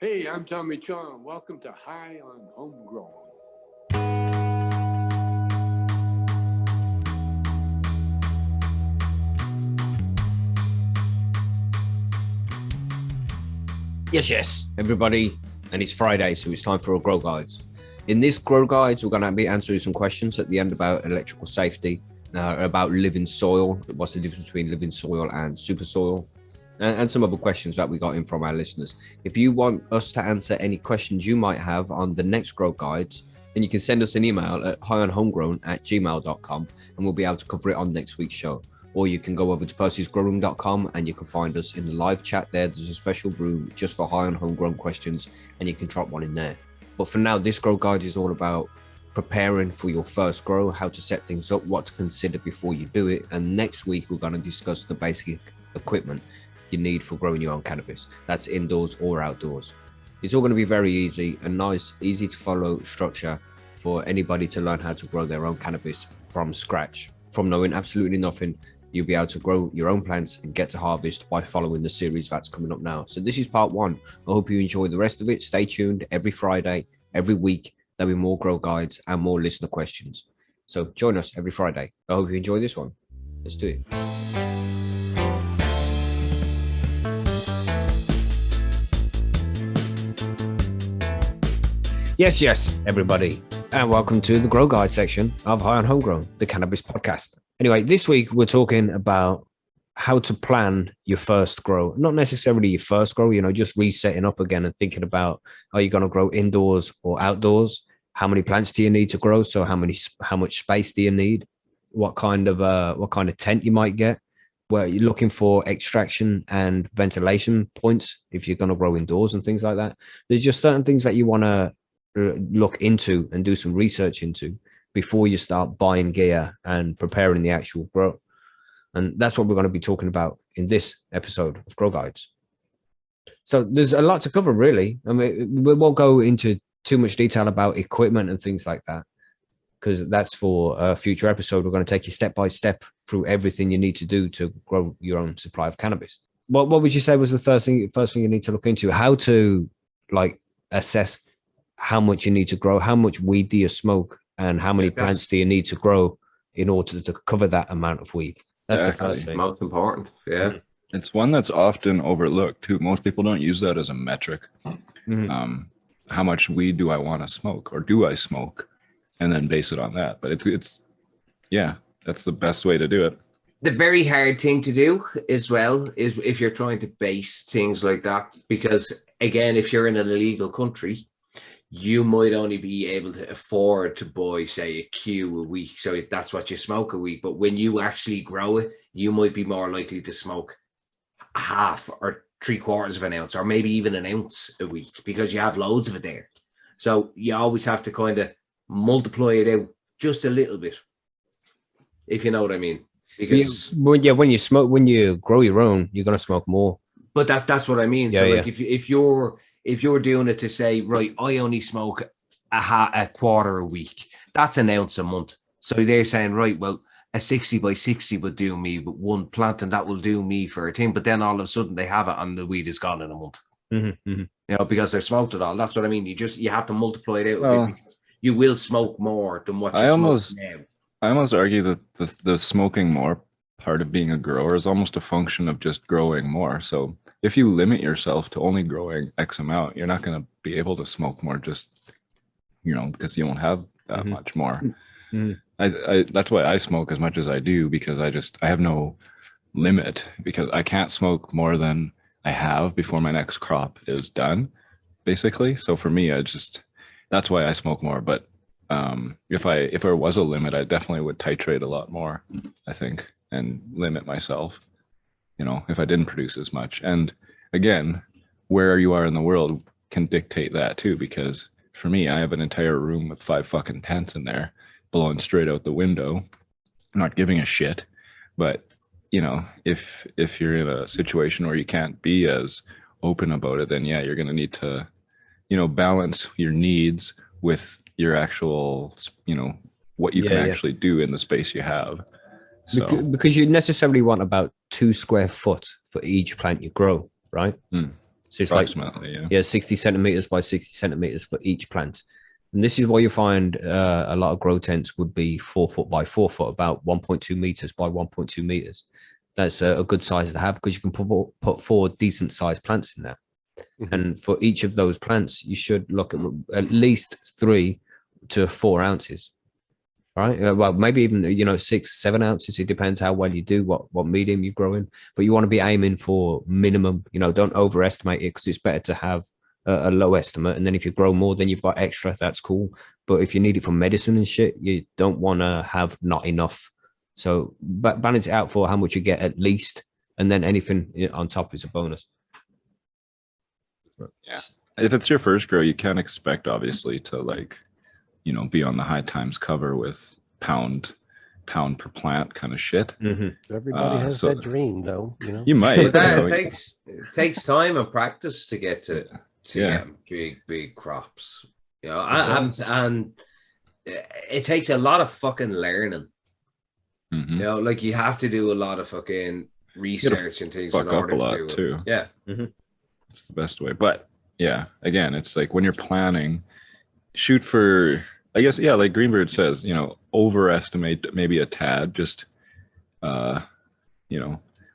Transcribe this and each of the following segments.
Hey, I'm Tommy Chong. Welcome to High on Homegrown. Yes, everybody. And it's Friday, so it's time for our Grow Guides. In this Grow Guides, we're going to be answering some questions at the end about electrical safety, about living soil, what's the difference between living soil and super soil, and some other questions that we got in from our listeners. If you want us to answer any questions you might have on the next Grow Guides, then you can send us an email at highonhomegrown@gmail.com and we'll be able to cover it on next week's show. Or you can go over to percysgrowroom.com and you can find us in the live chat there. There's a special room just for high on homegrown questions and you can drop one in there. But for now, this Grow Guide is all about preparing for your first grow, how to set things up, what to consider before you do it. And next week, we're going to discuss the basic equipment you need for growing your own cannabis. That's indoors or outdoors. It's all going to be very easy, a nice, easy to follow structure for anybody to learn how to grow their own cannabis from scratch, from knowing absolutely nothing. You'll be able to grow your own plants and get to harvest by following the series that's coming up now. So this is part one. I hope you enjoy the rest of it. Stay tuned every Friday, every week. There'll be more grow guides and more listener questions. So join us every Friday. I hope you enjoy this one. Let's do it. Yes, everybody. And welcome to the Grow Guide section of High on Homegrown, the Cannabis podcast. Anyway, this week we're talking about how to plan your first grow. Not necessarily your first grow, just resetting up again and thinking about, are you going to grow indoors or outdoors? How many plants do you need to grow? So how much space do you need? What kind of tent you might get? Where you're looking for extraction and ventilation points if you're going to grow indoors and things like that. There's just certain things that you want to look into and do some research into before you start buying gear and preparing the actual grow. And that's what we're going to be talking about in this episode of Grow Guides. So there's a lot to cover, really. I mean, we won't go into too much detail about equipment and things like that, because that's for a future episode. We're going to take you step by step through everything you need to do to grow your own supply of cannabis. What would you say was the first thing you need to look into? How to assess how much you need to grow, how much weed do you smoke, and how many plants do you need to grow in order to cover that amount of weed? That's the first thing. Most important. Yeah. It's one that's often overlooked too. Most people don't use that as a metric. Mm-hmm. How much weed do I want to smoke, or do I smoke, and then base it on that. But it's that's the best way to do it. The very hard thing to do as well is if you're trying to base things like that, because again, if you're in an illegal country, you might only be able to afford to buy, say, a Q a week. So that's what you smoke a week. But when you actually grow it, you might be more likely to smoke half or 3/4 of an ounce, or maybe even an ounce a week, because you have loads of it there. So you always have to kind of multiply it out just a little bit, if you know what I mean. Because when you grow your own, you're going to smoke more. But that's what I mean. Yeah, so like if you're doing it to say, right, I only smoke a quarter a week, that's an ounce a month. So they're saying, right, well, a 60 by 60 would do me with one plant, and that will do me for a thing. But then all of a sudden they have it and the weed is gone in a month. Mm-hmm. Because they've smoked it all. That's what I mean. You have to multiply it out a bit, because you will smoke more than what you smoke now. I almost argue that the smoking more part of being a grower is almost a function of just growing more. So if you limit yourself to only growing X amount, you're not going to be able to smoke more, just, because you won't have that much more. Mm-hmm. I that's why I smoke as much as I do, because I have no limit, because I can't smoke more than I have before my next crop is done, basically. So for me, that's why I smoke more. But if there was a limit, I definitely would titrate a lot more, I think, and limit myself, if I didn't produce as much. And again, where you are in the world can dictate that too, because for me, I have an entire room with 5 fucking tents in there blowing straight out the window, not giving a shit. But if you're in a situation where you can't be as open about it, then you're going to need to balance your needs with your actual what you can actually do in the space you have. So, because you necessarily want about 2 square foot for each plant you grow, right? So it's like Approximately, 60 centimeters by 60 centimeters for each plant. And this is why you find a lot of grow tents would be 4 foot by 4 foot, about 1.2 meters by 1.2 meters. That's a good size to have because you can put 4 decent sized plants in there. And for each of those plants, you should look at least 3 to 4 ounces, right? Well, maybe even 6, 7 ounces. It depends how well you do, what medium you grow in. But you want to be aiming for minimum. Don't overestimate it because it's better to have a low estimate. And then if you grow more, then you've got extra. That's cool. But if you need it for medicine and shit, you don't want to have not enough. So balance it out for how much you get at least, and then anything on top is a bonus. Yeah. If it's your first grow, you can't expect obviously to be on the high times cover with pound per plant kind of shit. Everybody has that dream, though. You might. But it takes time and practice to get to get big crops. And it takes a lot of fucking learning. You have to do a lot of fucking research and things in order to do it. Too. Yeah. It's the best way. But yeah, again, it's like when you're planning, shoot for, I guess, like Greenbird says, overestimate maybe a tad, just, but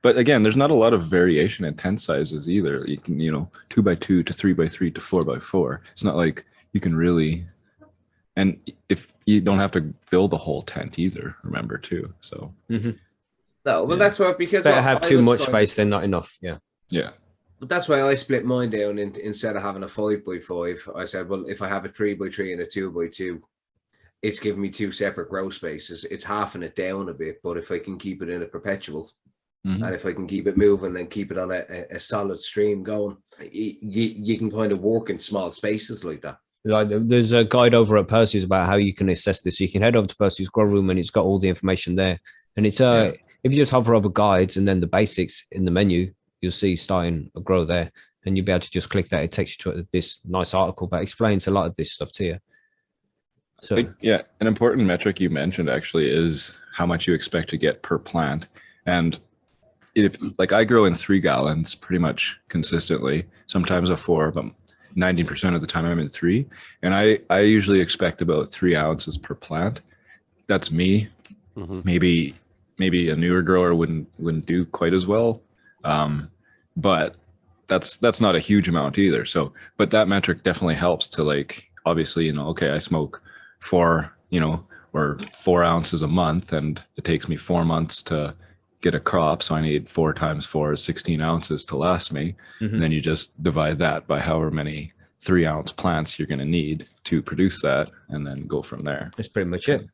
again, there's not a lot of variation in tent sizes either. You can, 2x2 to 3x3 to 4x4. It's not like you can really, and if you don't have to fill the whole tent either, remember too. So, no, but that's what, because better have too much space than not enough. Yeah. But that's why I split mine down instead of having a 5x5. I said, well, if I have a 3x3 and a 2x2, it's giving me 2 separate grow spaces. It's halving it down a bit, but if I can keep it in a perpetual, and if I can keep it moving and keep it on a solid stream going, you can kind of work in small spaces like that. Like there's a guide over at Percys about how you can assess this. So you can head over to Percys Grow Room and it's got all the information there. And it's if you just hover over guides and then the basics in the menu, you'll see starting a grow there, and you'll be able to just click that. It takes you to this nice article that explains a lot of this stuff to you. So an important metric you mentioned actually is how much you expect to get per plant. And if I grow in 3 gallons pretty much consistently, sometimes a 4, but 90% of the time I'm in 3. And I usually expect about 3 ounces per plant. That's me. Maybe a newer grower wouldn't do quite as well. But that's not a huge amount either. So, but that metric definitely helps to obviously, okay, I smoke 4, or 4 ounces a month, and it takes me 4 months to get a crop. So I need 4 times 4 is 16 ounces to last me. And then you just divide that by however many 3 ounce plants you're going to need to produce that, and then go from there. That's pretty much it.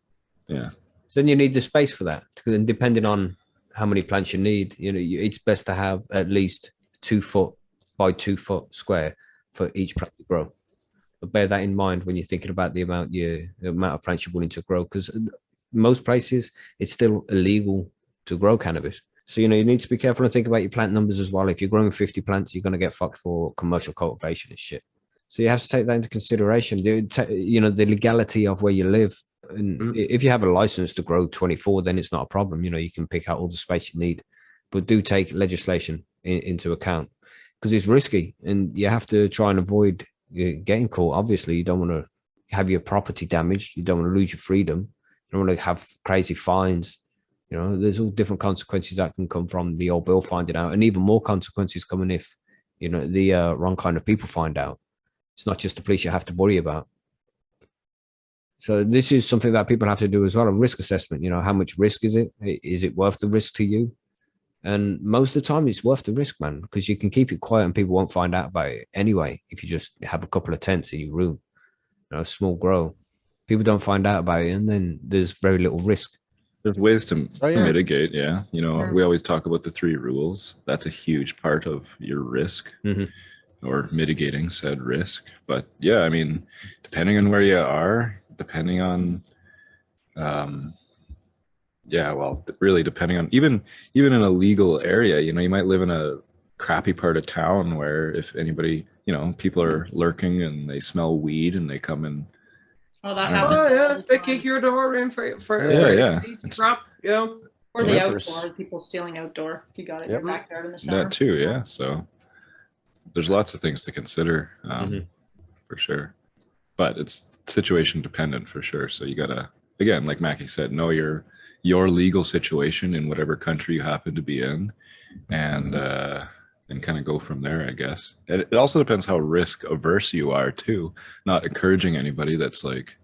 Yeah. So then you need the space for that. And depending on how many plants you need, it's best to have at least 2 foot by 2 foot square for each plant you grow. But bear that in mind when you're thinking about the amount of plants you're willing to grow, because most places it's still illegal to grow cannabis. So, you need to be careful and think about your plant numbers as well. If you're growing 50 plants, you're going to get fucked for commercial cultivation and shit. So you have to take that into consideration. The legality of where you live. And if you have a license to grow 24, then it's not a problem. You can pick out all the space you need, but do take legislation into account, because it's risky and you have to try and avoid getting caught. Obviously, you don't want to have your property damaged. You don't want to lose your freedom. You don't want to have crazy fines. There's all different consequences that can come from the old bill finding out, and even more consequences coming if, the wrong kind of people find out. It's not just the police you have to worry about. So this is something that people have to do as well, a risk assessment. How much risk is it? Is it worth the risk to you? And most of the time it's worth the risk, man, because you can keep it quiet and people won't find out about it anyway. If you just have a couple of tents in your room, a small grow, people don't find out about it, and then there's very little risk. There's ways to mitigate. Yeah. We always talk about the 3 rules. That's a huge part of your risk. Or mitigating said risk. But yeah, I mean, depending on where you are, depending on really depending on even in a legal area, you might live in a crappy part of town where if anybody, people are lurking and they smell weed and they come in. Oh, that happens. They kick your door in for crop, or the outdoor, people stealing outdoor. You got it in your backyard in the summer. That too, yeah. So there's lots of things to consider, for sure, but it's situation dependent for sure. So you gotta, again, like Mackie said, know your legal situation in whatever country you happen to be in, and kind of go from there, I guess. It also depends how risk averse you are too. Not encouraging anybody that's like,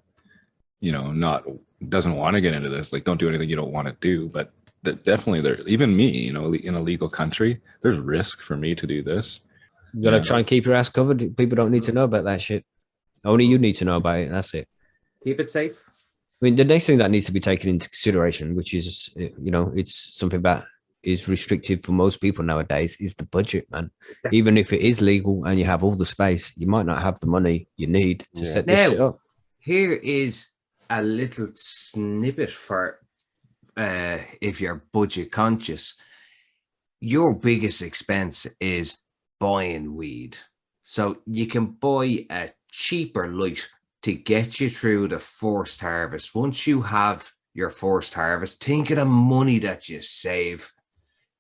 not doesn't want to get into this, like don't do anything you don't want to do, but that definitely there, even me, in a legal country, there's risk for me to do this. You gotta try and keep your ass covered. People don't need to know about that shit. Only you need to know about it. That's it. Keep it safe. I mean, the next thing that needs to be taken into consideration, which is, it's something that is restrictive for most people nowadays, is the budget, man. Even if it is legal and you have all the space, you might not have the money you need to set this shit up. Here is a little snippet for if you're budget conscious. Your biggest expense is buying weed. So you can buy a cheaper light to get you through the first harvest. Once you have your first harvest, think of the money that you save.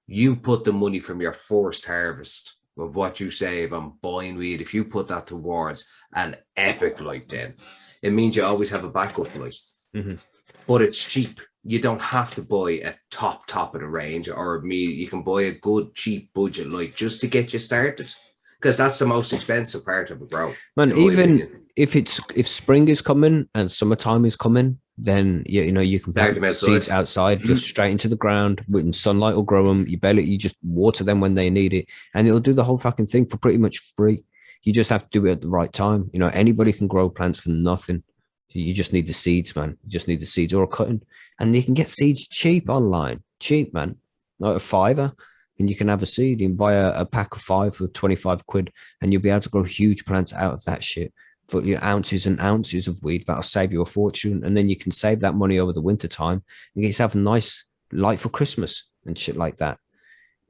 You put the money from your first harvest of what you save on buying weed. If you put that towards an epic light, then it means you always have a backup light. But it's cheap. You don't have to buy a top of the range, or you can buy a good cheap budget light just to get you started, because that's the most expensive part of a grow. Man, even if spring is coming and summertime is coming, then you can plant seeds outside, just straight into the ground, and sunlight will grow them. You just water them when they need it, and it'll do the whole fucking thing for pretty much free. You just have to do it at the right time. Anybody can grow plants for nothing. You just need the seeds, man. You just need the seeds or a cutting, and you can get seeds cheap online. Cheap, man. Like a $5, and you can have a seed. You can buy a pack of 5 for 25 quid, and you'll be able to grow huge plants out of that shit for ounces and ounces of weed. That'll save you a fortune, and then you can save that money over the winter time and get yourself a nice light for Christmas and shit like that.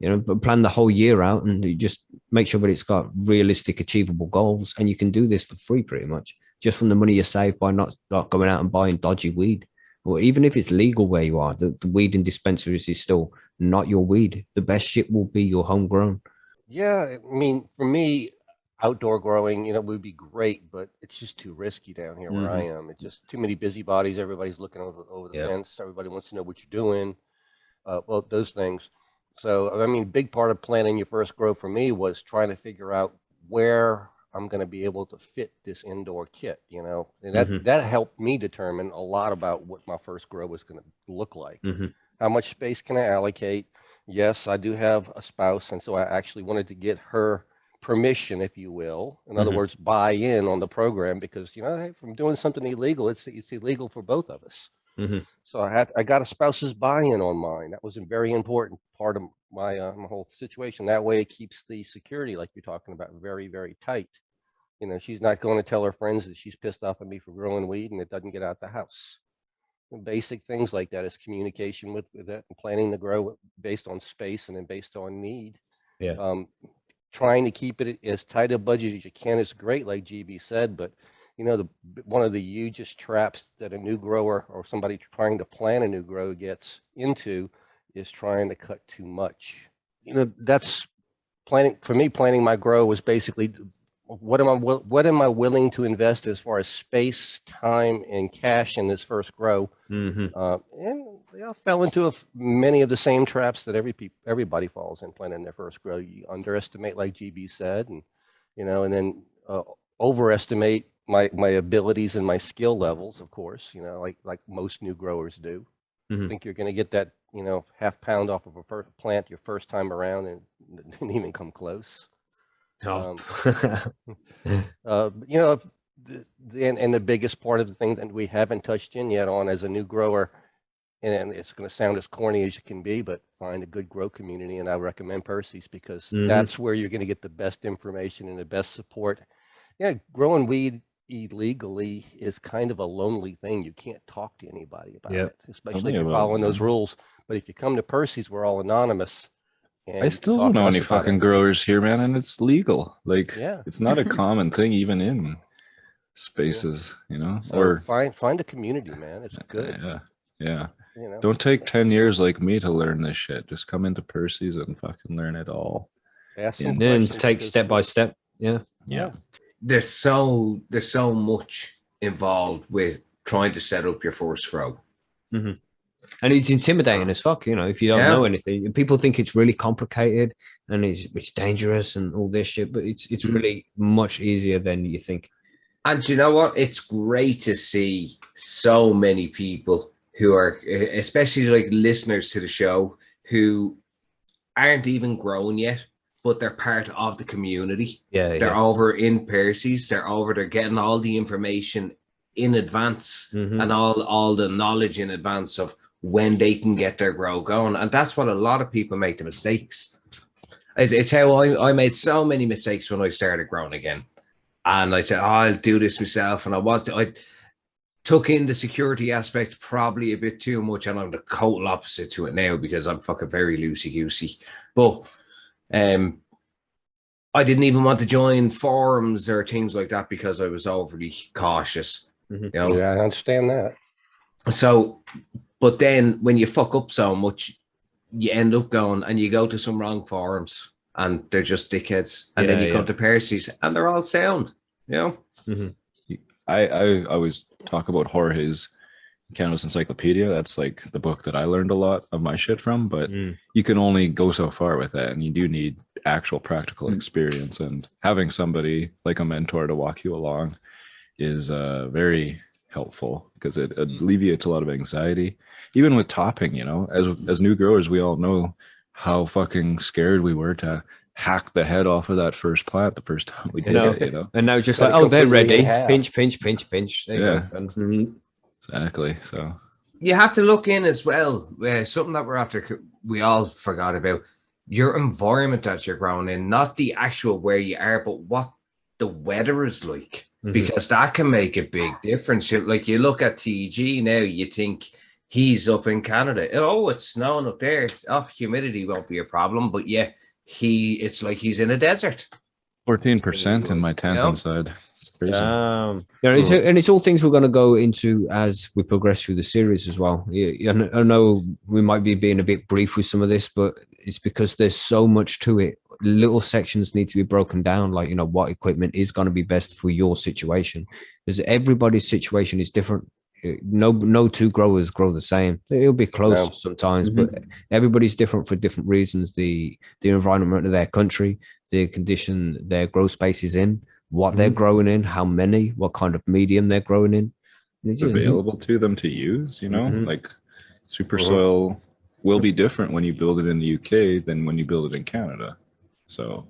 But plan the whole year out, and you just make sure that it's got realistic, achievable goals, and you can do this for free pretty much, just from the money you save by not going out and buying dodgy weed. Or even if it's legal where you are, the weed in dispensaries is still not your weed. The best shit will be your homegrown. Yeah, I mean, for me, outdoor growing, would be great, but it's just too risky down here where I am. It's just too many busybodies. Everybody's looking over the fence. Everybody wants to know what you're doing. Well, those things. So, I mean, big part of planning your first grow for me was trying to figure out where I'm going to be able to fit this indoor kit, and that helped me determine a lot about what my first grow was going to look like. How much space can I allocate? Yes, I do have a spouse, and so I actually wanted to get her permission, if you will. In other words, buy in on the program, because hey, from doing something illegal, it's illegal for both of us. So I got a spouse's buy-in on mine. That was a very important part of my my whole situation. That way, it keeps the security, like you're talking about, very, very tight. She's not going to tell her friends that she's pissed off at me for growing weed and it doesn't get out the house. And basic things like that is communication with that, and planning the grow based on space and then based on need. Trying to keep it as tight a budget as you can is great, like GB said, but one of the hugest traps that a new grower or somebody trying to plan a new grow gets into is trying to cut too much. That's planning for me. Planning my grow was basically what am I willing to invest as far as space, time, and cash in this first grow. And I fell into many of the same traps that everybody falls in planning their first grow. You underestimate, like GB said, and and then overestimate my abilities and my skill levels, of course, like most new growers do. Think you're going to get that, half pound off of a first plant your first time around, and didn't even come close. And the biggest part of the thing that we haven't touched in yet on as a new grower, and it's going to sound as corny as you can be, but find a good grow community. And I recommend Percys, because that's where you're going to get the best information and the best support. Growing weed illegally is kind of a lonely thing. You can't talk to anybody about it, especially if you're following those rules. But if you come to Percys, we're all anonymous. I still don't know any fucking growers here, man, and it's legal. Like, it's not a common thing even in spaces, So or find a community, man. It's good. Yeah. Don't take 10 years like me to learn this shit. Just come into Percys and fucking learn it all. Ask some And then questions take because step by step. Yeah. There's so much involved with trying to set up your first grow. And it's intimidating as fuck, you know, if you don't know anything. People think it's really complicated and it's dangerous and all this shit, but it's really much easier than you think. And you know what? It's great to see so many people who are, especially like listeners to the show, who aren't even grown yet, but they're part of the community. They're over in Percys. They're getting all the information in advance and all the knowledge in advance of when they can get their grow going. And that's what a lot of people make the mistakes. It's how I made so many mistakes when I started growing again. And I said, I'll do this myself. And I took in the security aspect probably a bit too much. And I'm the total opposite to it now because I'm fucking very loosey-goosey. But I didn't even want to join forums or things like that because I was overly cautious. You know? Yeah, I understand that. So, but then when you fuck up so much, you end up going and you go to some wrong forums and they're just dickheads. And then you come to Percys and they're all sound, you know? I always talk about Jorge's Cannabis Encyclopedia. That's like the book that I learned a lot of my shit from, but you can only go so far with that. And you do need actual practical experience, and having somebody like a mentor to walk you along is very helpful because it alleviates a lot of anxiety. Even with topping, you know, as new growers, we all know how fucking scared we were to hack the head off of that first plant the first time we did it, you know. And now it's just like, oh, they're ready. Pinch, pinch, pinch, pinch. There you go. Exactly. So you have to look in as well. Something that we all forgot about. Your environment that you're growing in, not the actual where you are, but what the weather is like, because that can make a big difference. Like you look at TG now, you think he's up in Canada. Oh, it's snowing up there. Oh, humidity won't be a problem. But yeah, it's like he's in a desert. 14% in my tent inside. It's crazy. And it's all things we're going to go into as we progress through the series as well. I know we might be being a bit brief with some of this, but it's because there's so much to it. Little sections need to be broken down, like, you know, what equipment is going to be best for your situation, because everybody's situation is different. No two growers grow the same. It'll be close sometimes, but everybody's different for different reasons. The environment of their country, the condition their grow space is in, what they're growing in, how many, what kind of medium they're growing in. It's available to them to use, you know, like super soil will be different when you build it in the UK than when you build it in Canada. So,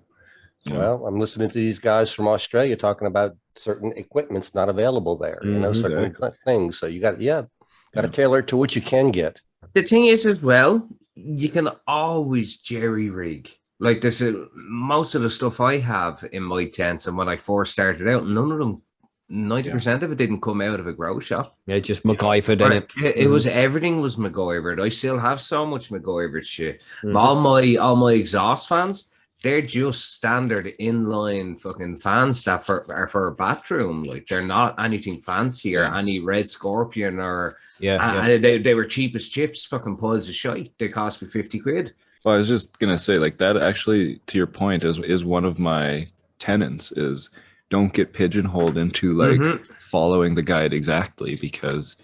you know. Well, I'm listening to these guys from Australia talking about certain equipment's not available there, you know, certain things. So you got to tailor it to what you can get. The thing is as well, you can always jerry rig. Like this, most of the stuff I have in my tents, and when I first started out, none of them, 90% of it didn't come out of a grow shop. Yeah, just MacGyvered in it. It was everything was MacGyvered. I still have so much MacGyvered shit. All my exhaust fans, they're just standard inline fucking fans that are for a bathroom. Like they're not anything fancy or any Red Scorpion or they were cheap as chips, fucking piles of shite. They cost me 50 quid. Well, I was just gonna say, like, that actually, to your point, is one of my tenets is don't get pigeonholed into like following the guide exactly, because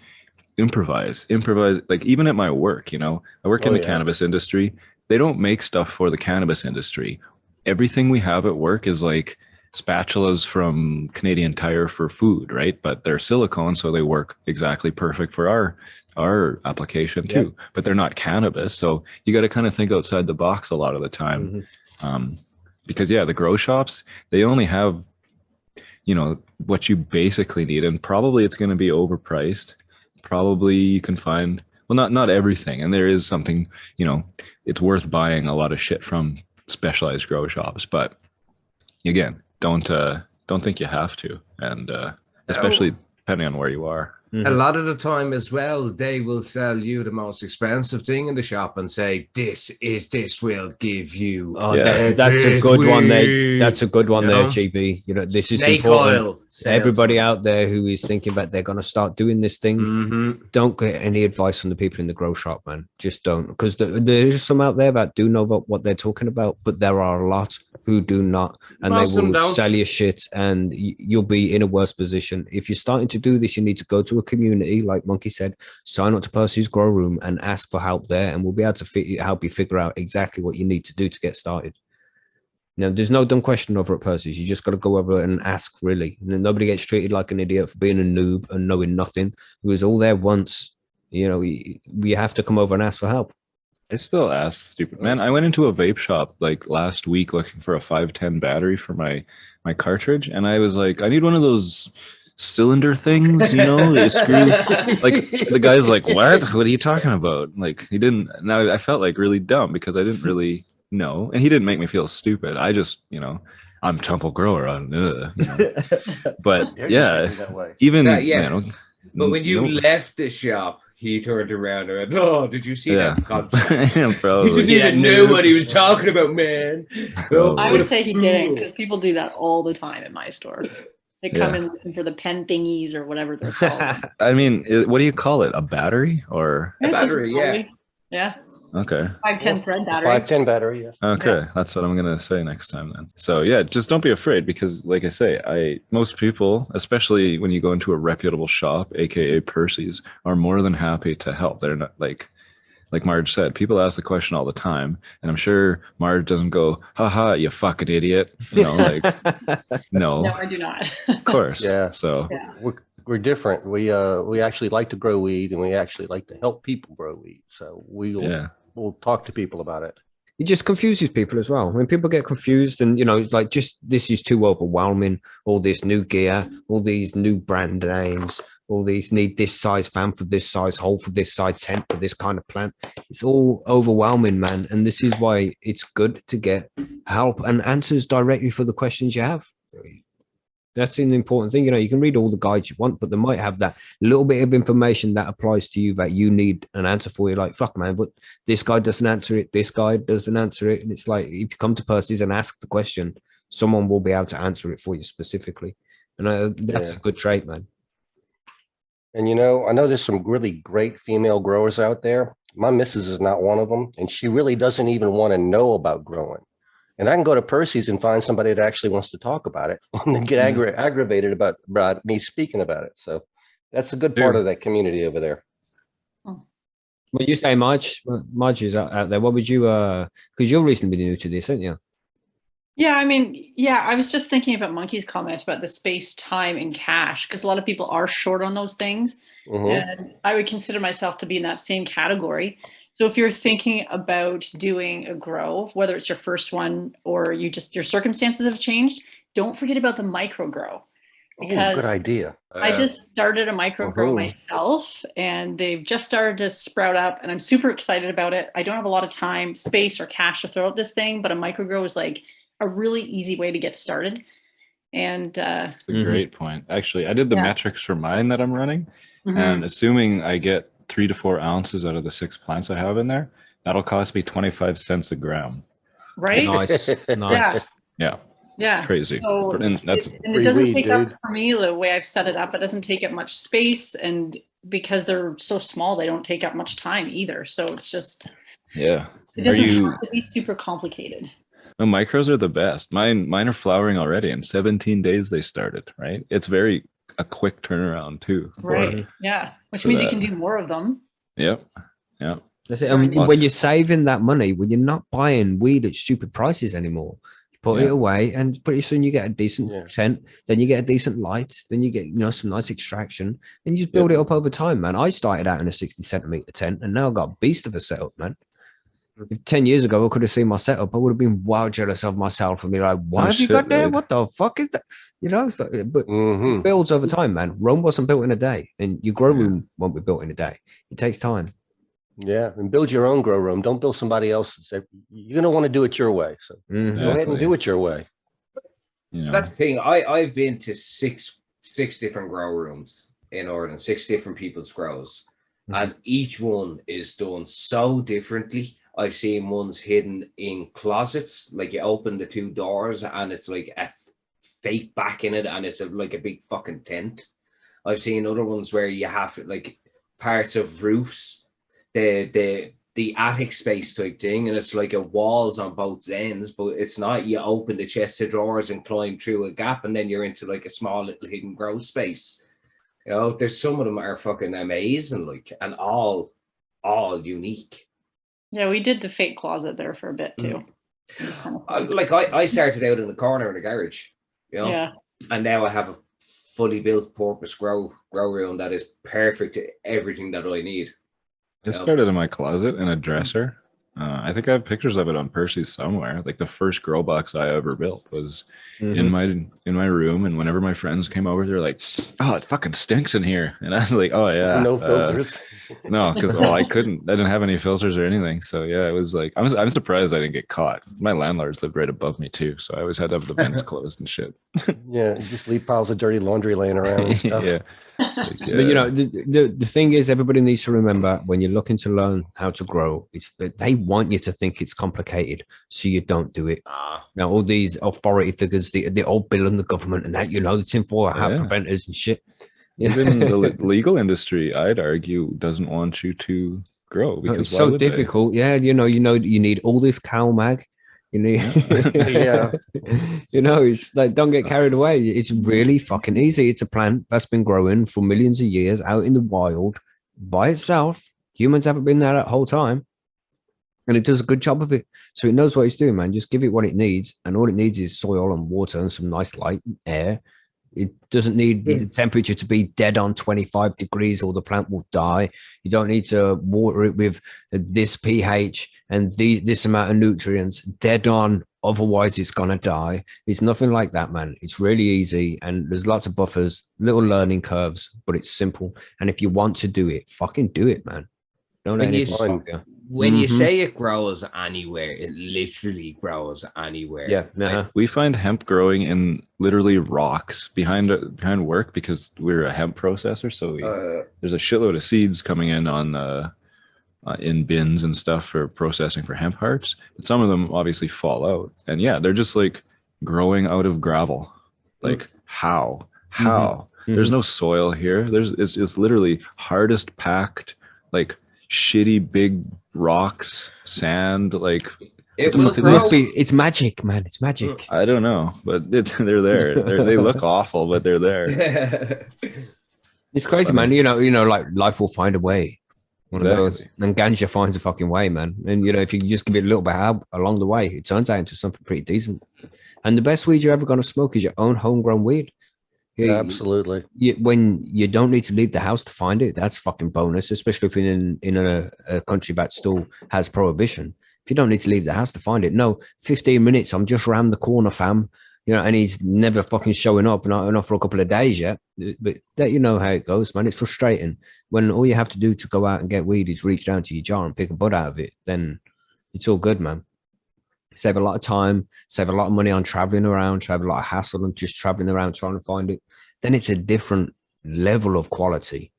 improvise. Like even at my work, you know, I work in the cannabis industry. They don't make stuff for the cannabis industry. Everything we have at work is like spatulas from Canadian Tire for food, right? But they're silicone, so they work exactly perfect for our application too. But they're not cannabis, so you got to kind of think outside the box a lot of the time. Because the grow shops, they only have, you know, what you basically need, and probably it's going to be overpriced. Probably you can find, well, not everything, and there is something, you know, it's worth buying a lot of shit from specialized grow shops, but again, don't think you have to, and especially depending on where you are. A lot of the time as well, they will sell you the most expensive thing in the shop and say, this will give you. That's a good one there. That's a good one there, GB. You know, this is important. Oil Everybody out there who is thinking about they're going to start doing this thing, don't get any advice from the people in the grow shop, man. Just don't, because there's some out there that do know about what they're talking about, but there are a lot who do not, and Most of they them will don't. sell your shit, and you'll be in a worse position. If you're starting to do this, you need to go to a community, like Monkey said, sign up to Percys Grow Room and ask for help there, and we'll be able to help you figure out exactly what you need to do to get started. Now, there's no dumb question over at Percy's. You just got to go over and ask, really. And then nobody gets treated like an idiot for being a noob and knowing nothing. It was all there once. You know, we have to come over and ask for help. I still ask, stupid man. I went into a vape shop like last week looking for a 510 battery for my cartridge, and I was like, I need one of those cylinder things, you know, they screw. Like the guy's like, what are you talking about? Like he didn't. Now I felt like really dumb because I didn't really know, and he didn't make me feel stupid. I just, you know, I'm Temple Grower on, you know. But yeah, that way. even Yeah. you know, But when you no- left the shop, he turned around and went, "Oh, did you see yeah, that concept? yeah, You probably. didn't even know what he was talking about, man." Probably. I What would a say he didn't, fool. because people do that all the time in my store. They come Yeah. in looking for the pen thingies or whatever they're called. I mean, what do you call it? A battery or? It's just battery, yeah. Yeah. Okay. 510 thread battery. 510 battery, yeah. Okay, that's what I'm gonna say next time then. So yeah, just don't be afraid because, like I say, most people, especially when you go into a reputable shop, aka Percy's, are more than happy to help. They're not like Marge said, people ask the question all the time, and I'm sure Marge doesn't go, "Haha, you fucking idiot," you know, like no, No, I do not. of course. Yeah. So Yeah. We're different. We actually like to grow weed, and we actually like to help people grow weed. So we'll talk to people about it. It just confuses people as well. When people get confused and, you know, it's like, just this is too overwhelming. All this new gear, all these new brand names, all these need this size fan for this size hole for this size tent for this kind of plant. It's all overwhelming, man. And this is why it's good to get help and answers directly for the questions you have. That's an important thing. You know, you can read all the guides you want, but they might have that little bit of information that applies to you that you need an answer for. You're like, fuck, man, but this guy doesn't answer it. This guy doesn't answer it. And it's like, if you come to Percy's and ask the question, someone will be able to answer it for you specifically. And that's a good trait, man. And you know, I know there's some really great female growers out there. My missus is not one of them, and she really doesn't even want to know about growing. And I can go to Percy's and find somebody that actually wants to talk about it and then get aggravated about me speaking about it. So that's a good part of that community over there. Well, you say Marge is out there. What would you, because you're reasonably new to this, aren't you? Yeah, I mean, yeah, I was just thinking about Monkey's comment about the space, time, and cash, because a lot of people are short on those things. And I would consider myself to be in that same category. So if you're thinking about doing a grow, whether it's your first one or your circumstances have changed, don't forget about the micro grow. Because good idea. I just started a micro grow myself, and they've just started to sprout up, and I'm super excited about it. I don't have a lot of time, space, or cash to throw at this thing, but a micro grow is like a really easy way to get started. And that's a great point. Actually, I did the metrics for mine that I'm running, and assuming I get 3 to 4 ounces out of the 6 plants I have in there, that'll cost me 25 cents a gram. Right? Nice. Yeah. Yeah. It's crazy. So And that's it doesn't take up, for me, the way I've set it up, it doesn't take up much space, and because they're so small, they don't take up much time either. So it's just it doesn't have to be super complicated. No, micros are the best. Mine are flowering already. In 17 days they started, right? It's a quick turnaround too. Right. Yeah. Which means you can do more of them. Yep. Yep. That's it. And when you're saving that money, when you're not buying weed at stupid prices anymore, you put it away, and pretty soon you get a decent scent, then you get a decent light, then you get, you know, some nice extraction, and you just build it up over time, man. I started out in a 60 centimeter tent, and now I've got a beast of a setup, man. If 10 years ago I could have seen my setup, I would have been wild jealous of myself and be like, what have you got there? What the fuck is that? You know, it's like, but it builds over time, man. Rome wasn't built in a day, and your grow room won't be built in a day. It takes time. Yeah, and build your own grow room. Don't build somebody else's. You're going to want to do it your way. So go ahead and do it your way. You know. That's the thing. I've been to six different grow rooms in Ireland, 6 different people's grows, and each one is done so differently. I've seen ones hidden in closets, like you open the 2 doors and it's like a fake back in it, and it's like a big fucking tent. I've seen other ones where you have like parts of roofs. The the attic space type thing, and it's like a walls on both ends, but it's not. You open the chest of drawers and climb through a gap, and then you're into like a small little hidden grow space. You know, there's some of them are fucking amazing, like, and all unique. Yeah, we did the fake closet there for a bit too. It was kind of fun. Like I started out in the corner in the garage, you know, Yeah. and now I have a fully built Percys grow room that is perfect to everything that I need. I started in my closet in a dresser. I think I have pictures of it on Percys somewhere. Like the first grow box I ever built was in my room, and whenever my friends came over, they're like, "Oh, it fucking stinks in here," and I was like, "Oh yeah, No filters. no, because I didn't have any filters or anything. So yeah, it was like I'm surprised I didn't get caught. My landlords lived right above me too, so I always had to have the vents closed and shit. Yeah, you just leave piles of dirty laundry laying around and stuff. Yeah. Like, But you know, the thing is, everybody needs to remember when you're looking to learn how to grow, it's that they want you to think it's complicated, so you don't do it. Now, all these authority figures, the old bill and the government, and that, you know, the tinfoil hat preventers and shit. Even the legal industry, I'd argue, doesn't want you to grow because it's so difficult. Yeah, you need all this cow mag. You need, Yeah. You know, it's like, don't get carried away. It's really fucking easy. It's a plant that's been growing for millions of years out in the wild by itself. Humans haven't been there that whole time, and it does a good job of it. So it knows what it's doing, man. Just give it what it needs, and all it needs is soil and water and some nice light and air. It doesn't need the temperature to be dead on 25 degrees or the plant will die. You don't need to water it with this pH and this amount of nutrients dead on. Otherwise, it's going to die. It's nothing like that, man. It's really easy. And there's lots of buffers, little learning curves, but it's simple. And if you want to do it, fucking do it, man. Don't let anything stop you. When you say it grows anywhere, it literally grows anywhere. Yeah. We find hemp growing in literally rocks behind work because we're a hemp processor. So there's a shitload of seeds coming in on in bins and stuff for processing for hemp hearts. But some of them obviously fall out, and yeah, they're just like growing out of gravel. Like how? There's no soil here. It's literally hardest packed, like shitty big rocks, sand, like It must be. It's magic, man. It's magic. I don't know, but they're there. They look awful, but they're there. It's crazy, man. You know, like life will find a way. One of those, and ganja finds a fucking way, man. And you know, if you just give it a little bit of help along the way, it turns out into something pretty decent. And the best weed you're ever going to smoke is your own homegrown weed. Yeah, absolutely. When you don't need to leave the house to find it, that's fucking bonus, especially if you're in a country that still has prohibition. If you don't need to leave the house to find it, no, 15 minutes, I'm just around the corner, fam. You know, and he's never fucking showing up, not for a couple of days yet. But that, you know how it goes, man. It's frustrating when all you have to do to go out and get weed is reach down to your jar and pick a bud out of it. Then it's all good, man. Save a lot of time, save a lot of money on traveling around, save a lot of hassle and just traveling around trying to find it. Then it's a different level of quality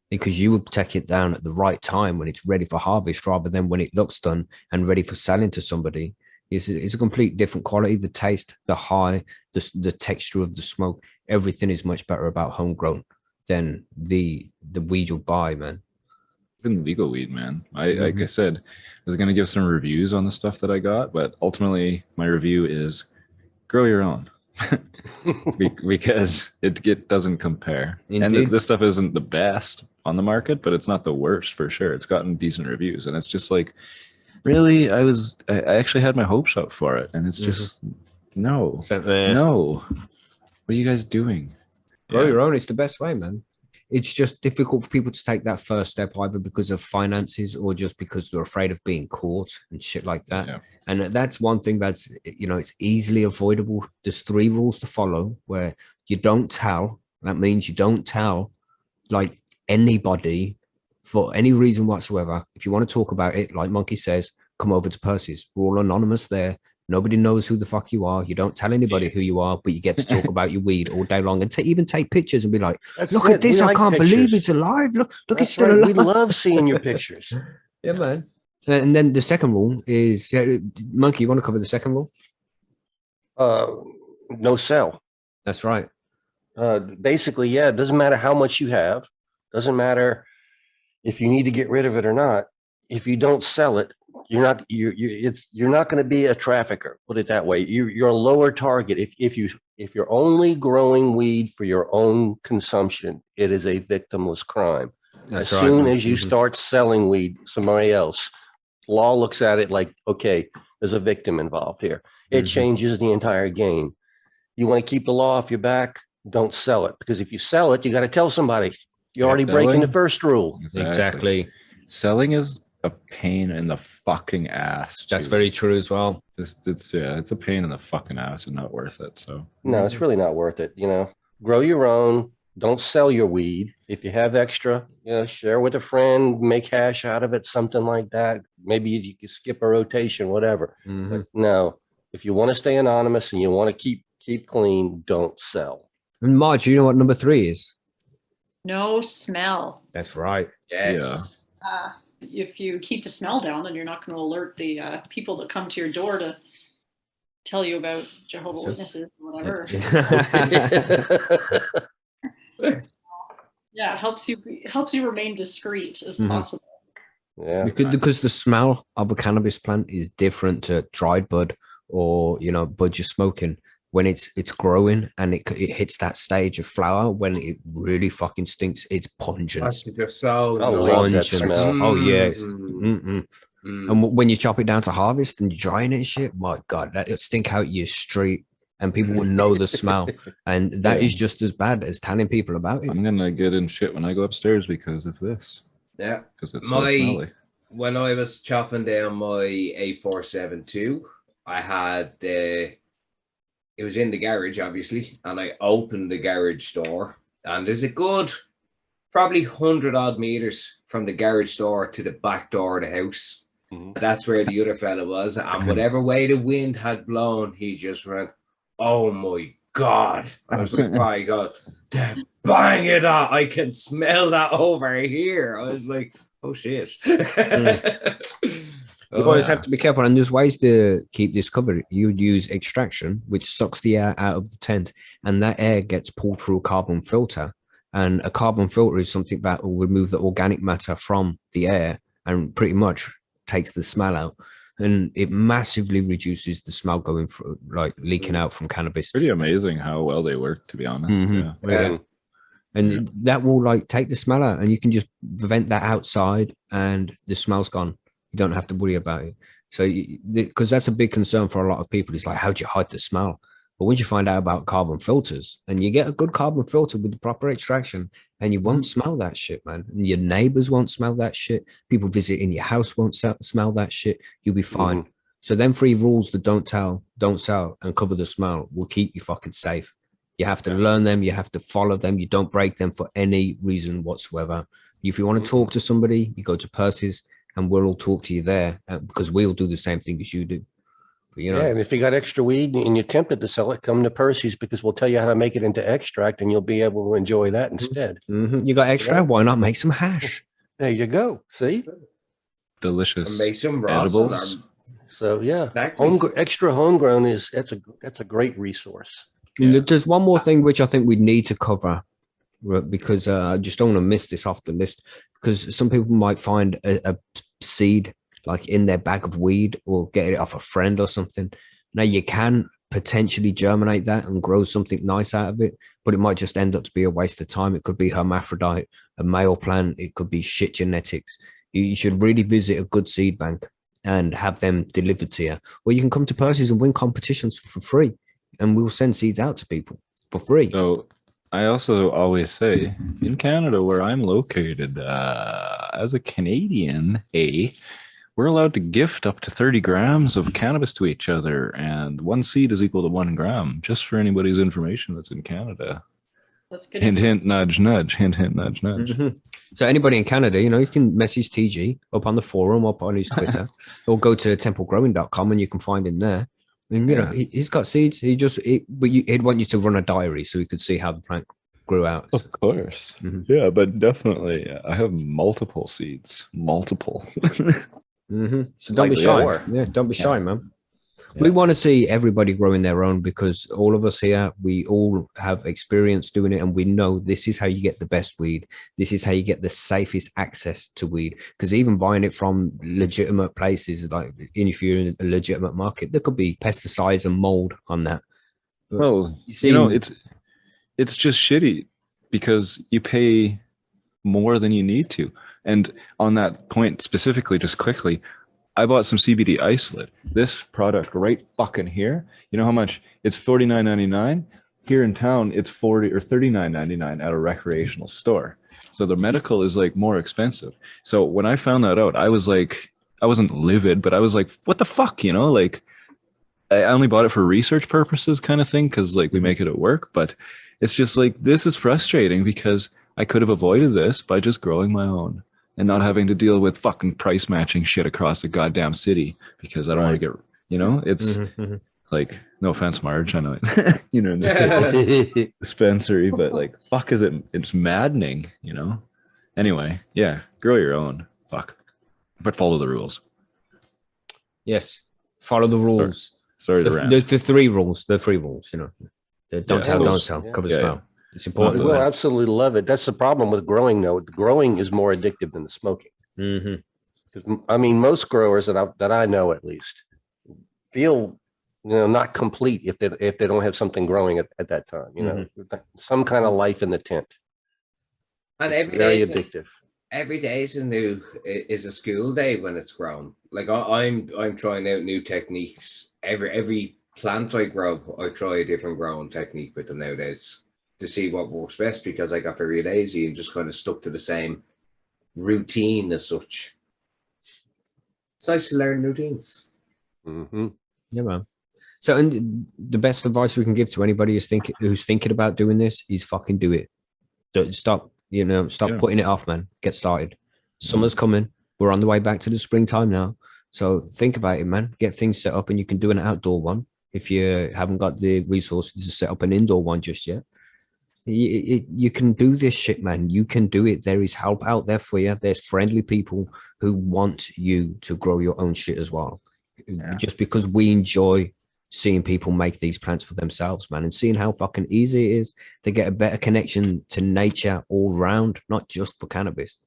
because you would take it down at the right time when it's ready for harvest rather than when it looks done and ready for selling to somebody. It's a complete different quality. The taste, the high, the texture of the smoke, everything is much better about homegrown than the weed you'll buy, man. Even legal weed, man. Like I said, I was going to give some reviews on the stuff that I got, but ultimately my review is grow your own because it doesn't compare. Indeed. And this stuff isn't the best on the market, but it's not the worst for sure. It's gotten decent reviews, and it's just like, really, I actually had my hopes up for it, and it's just no. What are you guys doing? Grow your own. It's the best way, man. It's just difficult for people to take that first step, either because of finances or just because they're afraid of being caught and shit like that. Yeah. And that's one thing that's, you know, it's easily avoidable. There's 3 rules to follow where you don't tell. That means you don't tell like anybody for any reason whatsoever. If you want to talk about it, like Monkey says, come over to Percys. We're all anonymous there. Nobody knows who the fuck you are. You don't tell anybody who you are, but you get to talk about your weed all day long and even take pictures and be like, look at this. I can't believe it's alive. Look, it's still alive. We love seeing your pictures. Yeah, man. And then the second rule is, Monkey, you want to cover the second rule? No sell. That's right. Basically, it doesn't matter how much you have. Doesn't matter if you need to get rid of it or not. if you don't sell it, you're not going to be a trafficker. Put it that way. You're a lower target. If you're only growing weed for your own consumption, it is a victimless crime. That's As right, soon man. as you Mhm. start selling weed to somebody else, law looks at it like, okay, there's a victim involved here. It Mhm. changes the entire game. You want to keep the law off your back? Don't sell it, because if you sell it, you got to tell somebody. You're already breaking the Selling? first rule. Exactly. Selling is a pain in the fucking ass. That's too. very true as well. It's a pain in the fucking ass and not worth it. So No, it's really not worth it. Grow your own. Don't sell your weed. If you have extra, share with a friend, make hash out of it, something like that. Maybe you can skip a rotation, whatever. Mhm. But no, if you want to stay anonymous and you want to keep clean, don't sell. And Marge, you know what number 3 is? No smell. That's right. Yes. If you keep the smell down, then you're not going to alert the people that come to your door to tell you about Jehovah's Witnesses or whatever. Yeah, it helps you remain discreet as Mhm. possible. Yeah. because the smell of a cannabis plant is different to dried bud or bud you're smoking. When it's growing and it hits that stage of flower, when it really fucking stinks, it's pungent. That's just so I love that nice. smell. Oh yeah. Mm. And when you chop it down to harvest and you're drying it and shit, my God, that it'll stink out your street and people will know the smell. And that is just as bad as telling people about it. I'm gonna get in shit when I go upstairs because of this. Yeah. Because it's so smelly. When I was chopping down my A472, I had it was in the garage, obviously, and I opened the garage door, and there's a good probably 100 odd meters from the garage door to the back door of the house. Mhm. That's where the other fella was, and whatever way the wind had blown, he just went, "Oh my God." I was like, "My God, bang it out. I can smell that over here." I was like, "Oh shit." You always have to be careful, and there's ways to keep this covered. You would use extraction, which sucks the air out of the tent, and that air gets pulled through a carbon filter. And a carbon filter is something that will remove the organic matter from the air and pretty much takes the smell out. And it massively reduces the smell going through, like leaking out from cannabis. Pretty amazing how well they work, to be honest. Mhm. Yeah. And that will take the smell out, and you can just vent that outside, and the smell's gone. You don't have to worry about it. So, because that's a big concern for a lot of people, it's like, how do you hide the smell? But once you find out about carbon filters, and you get a good carbon filter with the proper extraction, and you won't smell that shit, man. And your neighbors won't smell that shit. People visiting your house won't smell that shit. You'll be fine. So them 3 rules that don't tell, don't sell, and cover the smell will keep you fucking safe. You have to learn them. You have to follow them. You don't break them for any reason whatsoever. If you want to talk to somebody, you go to Percys, and we'll all talk to you there because we'll do the same thing as you do. But, Yeah, and if you got extra weed and you're tempted to sell it, come to Percy's, because we'll tell you how to make it into extract, and you'll be able to enjoy that instead. You got extra? Yeah. Why not make some hash? There you go. See? Delicious. And make some edibles. So yeah, Exactly. extra homegrown that's a great resource. There's one more thing which I think we need to cover, because I just don't want to miss this off the list, because some people might find a seed like in their bag of weed or get it off a friend or something. Now you can potentially germinate that and grow something nice out of it, but it might just end up to be a waste of time. It could be hermaphrodite, a male plant. It could be shit genetics. You should really visit a good seed bank and have them delivered to you. Or you can come to Percy's and win competitions for free, and we'll send seeds out to people for free. So I also always say, in Canada, where I'm located, as a Canadian, we're allowed to gift up to 30 grams of cannabis to each other, and 1 seed is equal to 1 gram, just for anybody's information that's in Canada. That's good. Hint, hint, nudge, nudge. Hint, hint, nudge, nudge. So anybody in Canada, you can message TG up on the forum, up on his Twitter, or go to templegrowing.com and you can find him there. And he's got seeds. But he'd want you to run a diary so he could see how the plant grew out. Of course. Yeah, but definitely, I have multiple seeds. Multiple. So don't be shy. more. Yeah, don't be shy, man. We want to see everybody growing their own because all of us here, we all have experience doing it, and we know this is how you get the best weed. This is how you get the safest access to weed. Because even buying it from legitimate places, like if you're in a legitimate market, there could be pesticides and mold on that. But Well, you it's just shitty because you pay more than you need to. And on that point specifically, just quickly, I bought some CBD isolate. This product right fucking here, you know how much? It's $49.99. Here in town, it's $40 or $39.99 at a recreational store. So the medical is like more expensive. So when I found that out, I was like, I wasn't livid, but I was like, what the fuck, you know? Like, I only bought it for research purposes kind of thing because like we make it at work, but it's just like this is frustrating because I could have avoided this by just growing my own and not having to deal with fucking price matching shit across the goddamn city because I don't want to get, you know, it's like, no offense, Marge, I know it, you know, in the dispensary, but like, fuck is it? It's maddening, you know? Anyway, yeah, grow your own. Fuck. But follow the rules. yes, follow the rules. Sorry to rant. The three rules, you know. The don't tell, don't sell, Yeah. cover the Yeah, smell. It's important. We'll absolutely love it. That's the problem with growing, though. Growing is more addictive than the smoking. Mm-hmm. 'Cause, I mean, most growers that I know at least feel, not complete if they don't have something growing at that time. Some kind of life in the tent. And It's every very day addictive. every day is a school day when it's grown. Like I'm trying out new techniques. Every plant I grow, I try a different growing technique with them nowadays to see what works best because I got very lazy and just kind of stuck to the same routine as such. It's nice to learn new things. Mm-hmm. Yeah, man. So, and the best advice we can give to anybody who's thinking about doing this is fucking do it. Don't stop, stop putting it off, man. Get started. Summer's coming. We're on the way back to the springtime now. So think about it, man. Get things set up, and you can do an outdoor one if you haven't got the resources to set up an indoor one just yet. You can do this shit, man. You can do it. There is help out there for you. There's friendly people who want you to grow your own shit as well. Yeah. Just because we enjoy seeing people make these plants for themselves, man, and seeing how fucking easy it is to get a better connection to nature all round, not just for cannabis.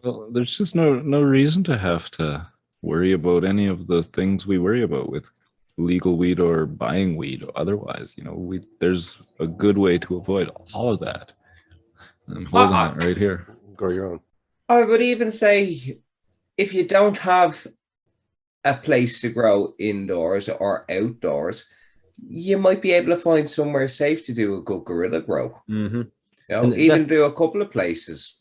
Well, there's just no reason to have to worry about any of the things we worry about with legal weed or buying weed otherwise. There's a good way to avoid all of that. I'm holding it right here. Grow your own. I would even say if you don't have a place to grow indoors or outdoors, you might be able to find somewhere safe to do a good guerrilla grow. Mm-hmm. Even do a couple of places.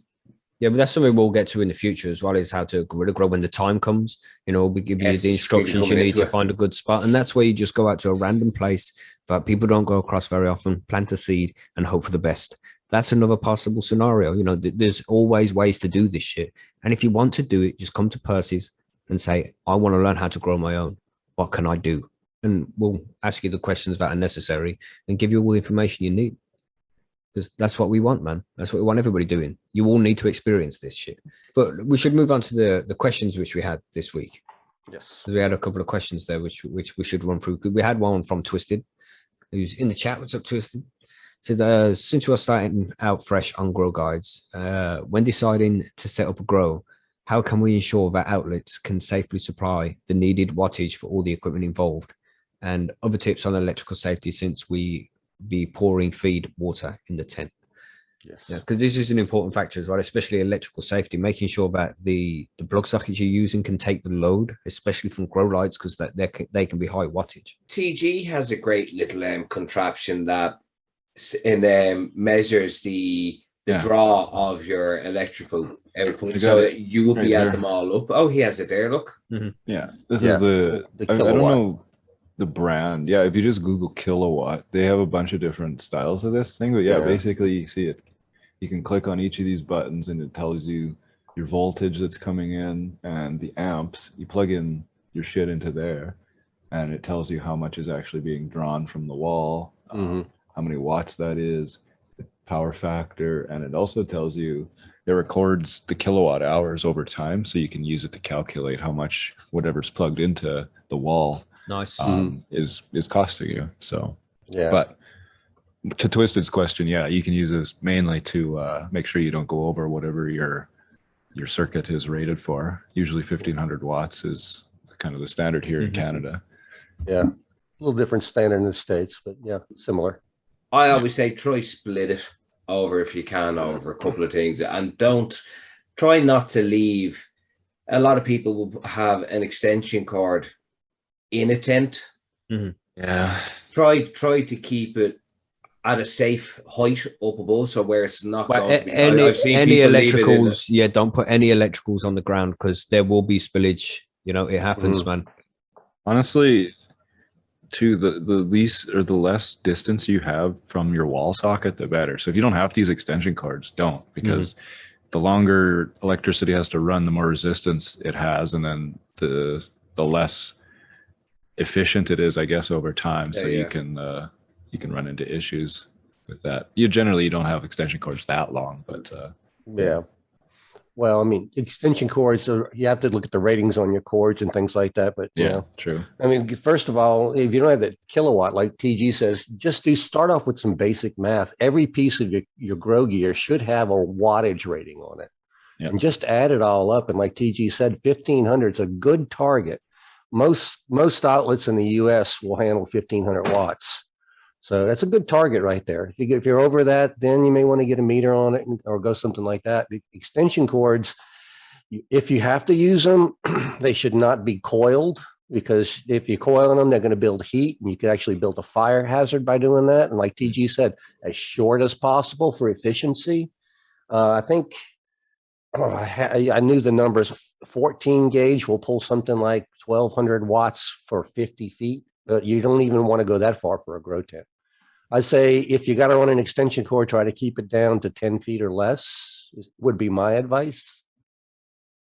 Yeah, but that's something we'll get to in the future as well, is how to guerrilla grow when the time comes. We give you the instructions you need to find a good spot. And that's where you just go out to a random place that people don't go across very often, plant a seed and hope for the best. That's another possible scenario. There's always ways to do this shit. And if you want to do it, just come to Percys and say, I want to learn how to grow my own. What can I do? And we'll ask you the questions that are necessary and give you all the information you need. Because that's what we want, man. That's what we want everybody doing. You all need to experience this shit. But we should move on to the questions which we had this week. Yes. Because we had a couple of questions there which we should run through. We had one from Twisted, who's in the chat. What's up, Twisted? Said, since you are starting out fresh on grow guides, when deciding to set up a grow, how can we ensure that outlets can safely supply the needed wattage for all the equipment involved? And other tips on electrical safety since we be pouring feed water in the tent. Yes. Yeah, because this is an important factor as well, especially electrical safety, making sure that the plug sockets you're using can take the load, especially from grow lights, because they can be high wattage. TG has a great little contraption that measures the draw of your electrical output, so that you will be at them all up. Oh, he has it there. Look. Mm-hmm. Yeah, this is the I don't know the brand. Yeah, if you just Google kilowatt, they have a bunch of different styles of this thing. But basically you see it. You can click on each of these buttons and it tells you your voltage that's coming in and the amps. You plug in your shit into there and it tells you how much is actually being drawn from the wall, how many watts that is, the power factor, and it also tells you, it records the kilowatt hours over time, so you can use it to calculate how much whatever's plugged into the wall Nice. is costing you. So, Yeah. but to Twisted's question, yeah, you can use this mainly to make sure you don't go over whatever your circuit is rated for. Usually 1500 watts is kind of the standard here in Canada. Yeah. A little different standard in the States, but yeah, similar. I always say try split it over if you can over a couple of things, and try not to leave. A lot of people will have an extension cord in a tent. Yeah. Try to keep it at a safe height up above, so where it's not Well, going to be. I've seen any people leave it in electricals. Yeah, don't put any electricals on the ground because there will be spillage. You know, it happens, man. Honestly, to the least or the less distance you have from your wall socket, the better. So if you don't have these extension cords, don't, because the longer electricity has to run, the more resistance it has, and then the less efficient it is, I guess, over time. So you can run into issues with that. You don't have extension cords that long, but Yeah. Well, I mean, extension cords, you have to look at the ratings on your cords and things like that. But, you know, true. I mean, first of all, if you don't have that kilowatt, like TG says, just start off with some basic math. Every piece of your grow gear should have a wattage rating on it. Yeah. And just add it all up. And like TG said, 1500 is a good target. Most outlets in the US will handle 1500 watts. So that's a good target right there. If you're over that, then you may want to get a meter on it or go something like that. The extension cords, if you have to use them, they should not be coiled, because if you coil them, they're going to build heat, and you could actually build a fire hazard by doing that. And like TG said, as short as possible for efficiency. I think I knew the numbers. 14 gauge will pull something like 1200 watts for 50 feet, but you don't even want to go that far for a grow tent. I say if you got to run an extension cord, try to keep it down to 10 feet or less would be my advice.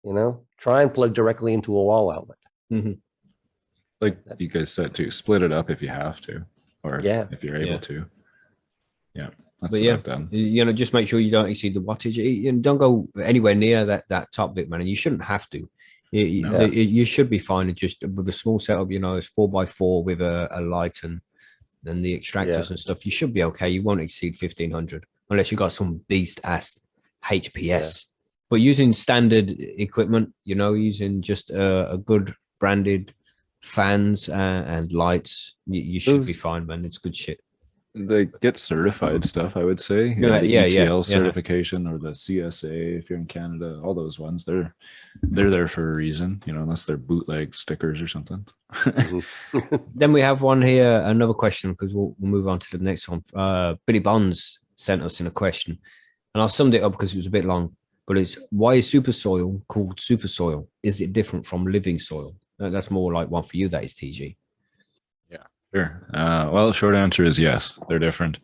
You know, try and plug directly into a wall outlet. Like you guys said too, split it up if you have to, or if you're able to. Yeah. That's what I've done. You know, just make sure you don't exceed the wattage. And don't go anywhere near that top bit, man. And you shouldn't have to. You should be fine. Just with a small setup, you know, it's 4x4 with a light and the extractors and stuff. You should be okay. You won't exceed 1500 unless you got some beast ass HPS. But using standard equipment, you know, using just a good branded fans and lights, you should be fine, man. It's good shit. They get certified stuff, I would say. The ETL certification or the CSA, if you're in Canada, all those ones, they're there for a reason, you know, unless they're bootleg stickers or something. Then we have one here, another question, because we'll move on to the next one. Billy Bonds sent us in a question, and I summed it up because it was a bit long, but it's, why is super soil called super soil? Is it different from living soil? That's more like one for you, that is, TG. Sure. Well, the short answer is yes, they're different.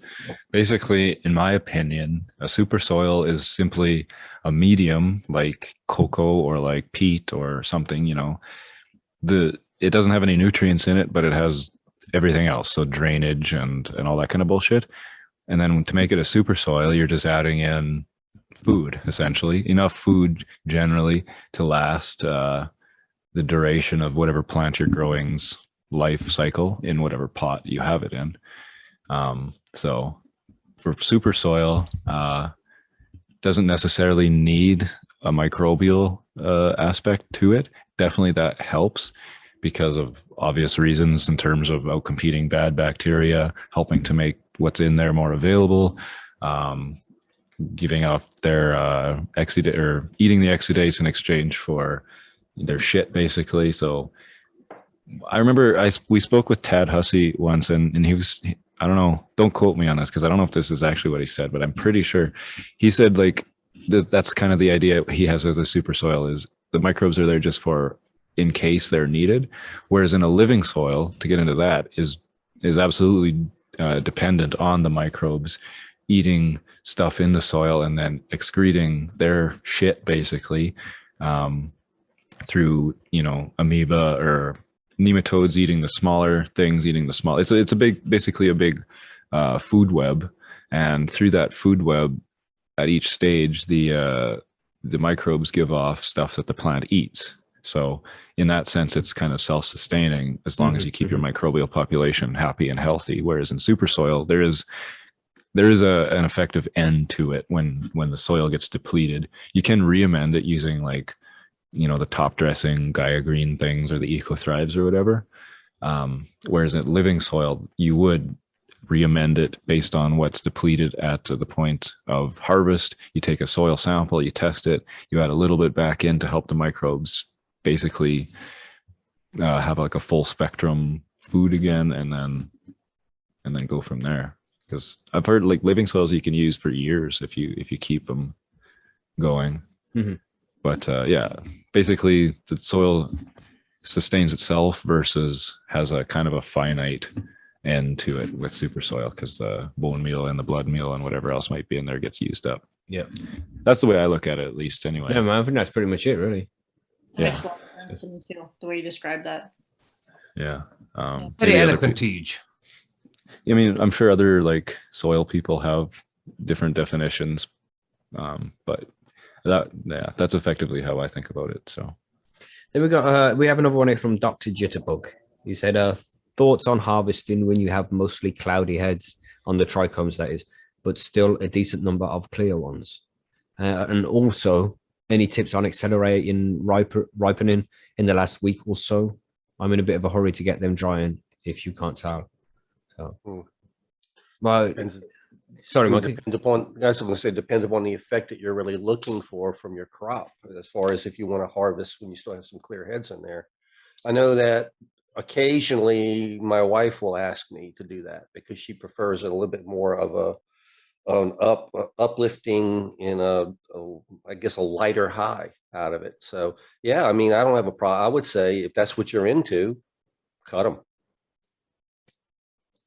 Basically, in my opinion, a super soil is simply a medium like cocoa or like peat or something, you know. It doesn't have any nutrients in it, but it has everything else. So drainage and all that kind of bullshit. And then to make it a super soil, you're just adding in food, essentially. Enough food generally to last the duration of whatever plant you're growing's life cycle in whatever pot you have it in. So for super soil, doesn't necessarily need a microbial aspect to it. Definitely that helps because of obvious reasons in terms of outcompeting bad bacteria, helping to make what's in there more available, giving off their exudate or eating the exudates in exchange for their shit, basically. So I remember we spoke with Tad Hussey once, and he was, I don't know, don't quote me on this because I don't know if this is actually what he said, but I'm pretty sure he said like that's kind of the idea he has of the super soil is the microbes are there just for in case they're needed, whereas in a living soil, to get into that, is absolutely dependent on the microbes eating stuff in the soil and then excreting their shit basically through, you know, amoeba or nematodes eating the smaller things, eating the small. It's basically a big food web, and through that food web, at each stage, the microbes give off stuff that the plant eats. So in that sense, it's kind of self-sustaining as long as you keep your microbial population happy and healthy. Whereas in super soil, there is an effective end to it when the soil gets depleted. You can re-amend it using like, the top dressing Gaia Green things or the Eco Thrives or whatever. Whereas in living soil, you would re-amend it based on what's depleted at the point of harvest. You take a soil sample, you test it, you add a little bit back in to help the microbes basically have like a full spectrum food again, and then go from there. Because I've heard like living soils you can use for years if you keep them going. But yeah, basically the soil sustains itself versus has a kind of a finite end to it with super soil, because the bone meal and the blood meal and whatever else might be in there gets used up. Yeah, that's the way I look at it, at least anyway. Yeah, man, I think that's pretty much it, really. That makes a lot of sense to me too, the way you described that. Yeah. Pretty eloquent, Tej. I mean, I'm sure other like soil people have different definitions, but that's effectively how I think about it. So then we have another one here from Dr. Jitterbug. He said, thoughts on harvesting when you have mostly cloudy heads on the trichomes, that is, but still a decent number of clear ones. And also, any tips on accelerating ripening in the last week or so? I'm in a bit of a hurry to get them drying, if you can't tell. So, well, sorry, Monkey. Depends upon the effect that you're really looking for from your crop, as far as if you want to harvest when you still have some clear heads in there. I know that occasionally my wife will ask me to do that because she prefers a little bit more of an uplifting in I guess a lighter high out of it. So yeah, I mean, I don't have a problem. I would say if that's what you're into, cut them.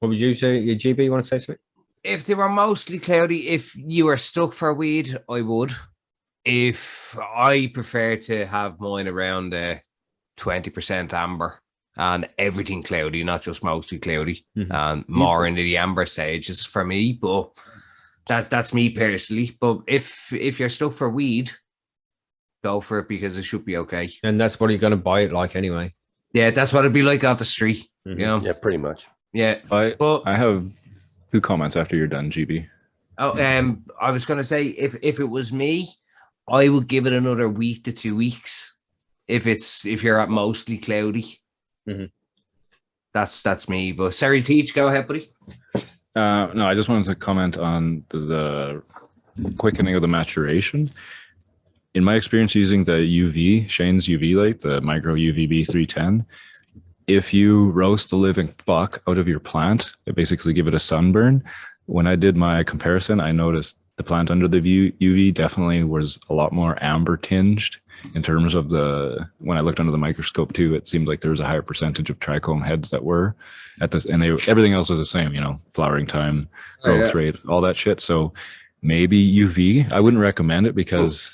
What would you say? Your GB, you want to say something? If they were mostly cloudy, if you were stuck for weed, I would. If I prefer to have mine around 20% amber and everything cloudy, not just mostly cloudy, and more into the amber stages for me. But that's me personally. But if you're stuck for weed, go for it because it should be okay. And that's what you're going to buy it like anyway. Yeah, that's what it'd be like off the street. You know? Yeah, pretty much. Yeah. I have 2 comments after you're done, GB. Oh, I was going to say if it was me, I would give it another week to 2 weeks. If you're at mostly cloudy, that's me. But sorry, Teach, go ahead, buddy. No, I just wanted to comment on the quickening of the maturation. In my experience using the Shane's UV light, the Micro UVB 310, if you roast the living fuck out of your plant, it basically give it a sunburn. When I did my comparison, I noticed the plant under the UV definitely was a lot more amber tinged in terms of when I looked under the microscope too, it seemed like there was a higher percentage of trichome heads that were at this, and everything else was the same, flowering time, growth rate, all that shit. So maybe UV, I wouldn't recommend it because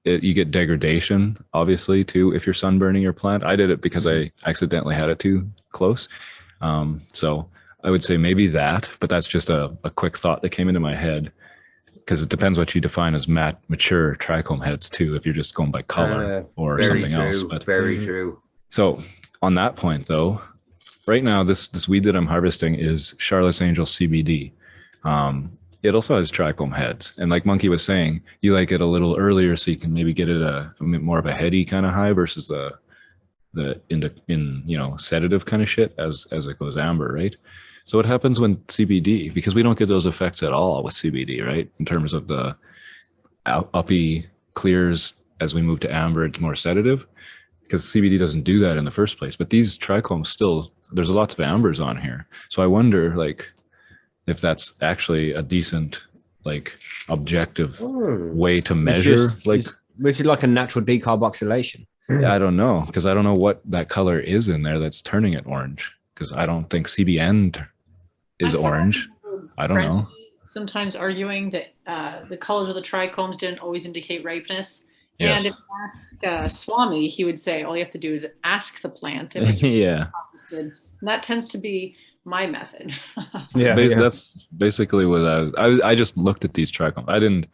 you get degradation, obviously, too, if you're sunburning your plant. I did it because I accidentally had it too close. So I would say maybe that, but that's just a quick thought that came into my head, because it depends what you define as mature trichome heads, too, if you're just going by color or something else. But very true. So on that point, though, right now, this weed that I'm harvesting is Charlotte's Angel CBD. It also has trichome heads, and like Monkey was saying, you like it a little earlier so you can maybe get it a more of a heady kind of high versus the sedative kind of shit as it goes amber, right? So what happens when CBD, because we don't get those effects at all with CBD, right? In terms of the uppy clears as we move to amber, it's more sedative, because CBD doesn't do that in the first place. But these trichomes still, there's lots of ambers on here, so I wonder if that's actually a decent, objective way to measure, which is like a natural decarboxylation. I don't know, because I don't know what that color is in there that's turning it orange, because I don't think CBN is orange. I don't know. Sometimes arguing that the colors of the trichomes didn't always indicate ripeness. Yes. And if you ask Swami, he would say all you have to do is ask the plant if it's harvested. And that tends to be my method. That's basically what I just looked at these trichomes. I didn't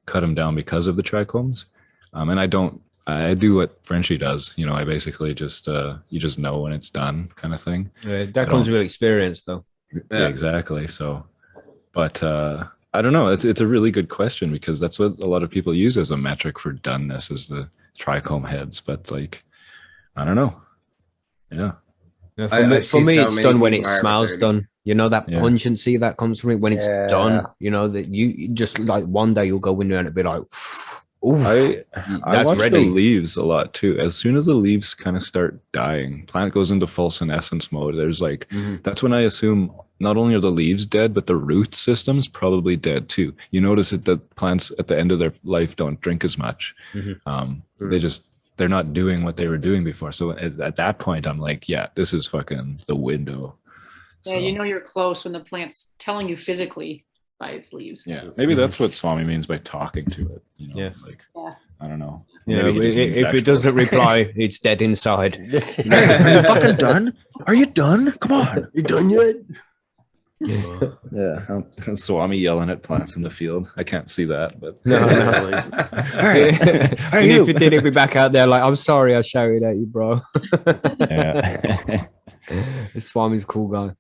cut them down because of the trichomes, and I don't I do what Frenchie does. You know, I basically just you just know when it's done, kind of thing. That comes with experience, though. Yeah, exactly. So, but I don't know. It's a really good question because that's what a lot of people use as a metric for doneness is the trichome heads. But like, I don't know. Yeah. Yeah, I've for seen me, so it's many done when people it harvest smells early. done. You know, that Yeah. pungency that comes from it when it's Yeah. done. You know, that you just like one day you'll go in there and it'll be like, ooh, I that's watch ready. the leaves a lot too. As soon as the leaves kind of start dying, plant goes into full senescence mode. There's like Mhm. that's when I assume not only are the leaves dead, but the root system's probably dead too. You notice that the plants at the end of their life don't drink as much. Mhm. They're not doing what they were doing before. So at that point, I'm like, yeah, this is fucking the window. Yeah, you know you're close when the plant's telling you physically by its leaves. Yeah, maybe that's what Swami means by talking to it. You know, Yeah. like Yeah. I don't know. Yeah, Maybe he just means if it actual- doesn't reply, it's dead inside. Hey, are you fucking done? Are you done? Come on. You done yet? Yeah, and Swami yelling at plants in the field. I can't see that, but No. Hey, And if it did, it'd be back out there like, I'm sorry I shouted at you, bro. yeah. This Swami's a cool guy.